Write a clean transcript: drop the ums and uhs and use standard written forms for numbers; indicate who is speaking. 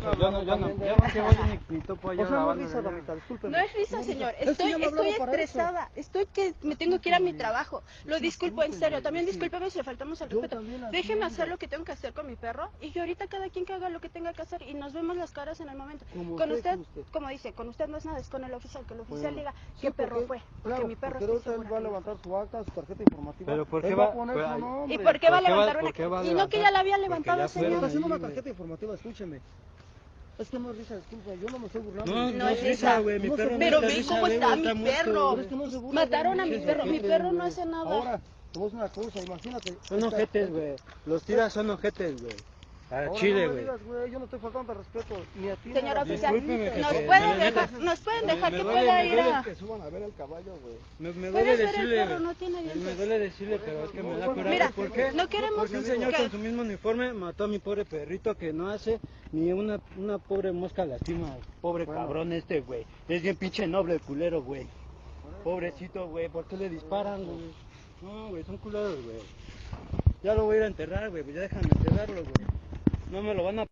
Speaker 1: que voy ni topo allá.
Speaker 2: O sea, no es risa, damita, discúlpeme.
Speaker 3: No es risa, señor. Estoy estresada. Estoy que me tengo que ir a mi trabajo. Lo disculpo en serio. También discúlpeme si le faltamos al respeto. Déjeme hacer lo que tengo que hacer con mi perro y yo ahorita cada quien que haga lo que tenga que hacer y nos vemos las caras en el momento. Con usted, como dice, con usted no es nada, es con el oficial, que el oficial diga qué perro fue. Porque mi perro
Speaker 2: pero
Speaker 3: está
Speaker 2: él va a levantar su acta, su tarjeta informativa.
Speaker 1: Pero ¿por qué
Speaker 2: él
Speaker 1: va
Speaker 2: a poner su nombre?
Speaker 3: ¿Y por qué va a levantar
Speaker 1: una?
Speaker 3: Y no que ya la había levantado, señor.
Speaker 2: Está haciendo una tarjeta informativa, escúcheme. Es que no es risa, disculpa, yo no me estoy burlando.
Speaker 3: No es risa,
Speaker 1: güey, mi perro
Speaker 3: pero
Speaker 1: no
Speaker 3: ve
Speaker 1: está
Speaker 3: cómo
Speaker 1: risa,
Speaker 3: está mi perro. Mataron a mi perro, mi perro no hace nada.
Speaker 2: Ahora, te voy a decir una cosa, imagínate.
Speaker 1: Son ojetes, güey. Los tiras son ojetes, güey. A Chile, güey.
Speaker 2: Yo no estoy faltando de respeto ni a ti.
Speaker 3: Señor oficial,
Speaker 1: Discúlpeme,
Speaker 3: nos pueden dejar que pueda ir a...
Speaker 2: Que suban a ver el caballo, güey.
Speaker 1: Me
Speaker 3: Puede
Speaker 1: duele
Speaker 3: ser el
Speaker 1: decirle,
Speaker 3: perro, no tiene dientes.
Speaker 1: me duele decirle, pero es que me da coraje.
Speaker 3: Mira,
Speaker 1: ¿Por qué?
Speaker 3: no queremos
Speaker 1: Porque un señor
Speaker 3: que-
Speaker 1: con su mismo uniforme mató a mi pobre perrito que no hace ni una pobre mosca lastima. Pobre cabrón este, güey. Es bien pinche noble el culero, güey. Pobrecito, güey. ¿Por qué le disparan, güey? No, güey, son culeros, güey. Ya lo voy a ir a enterrar, güey. Ya déjame enterrarlo, güey. No me lo van a...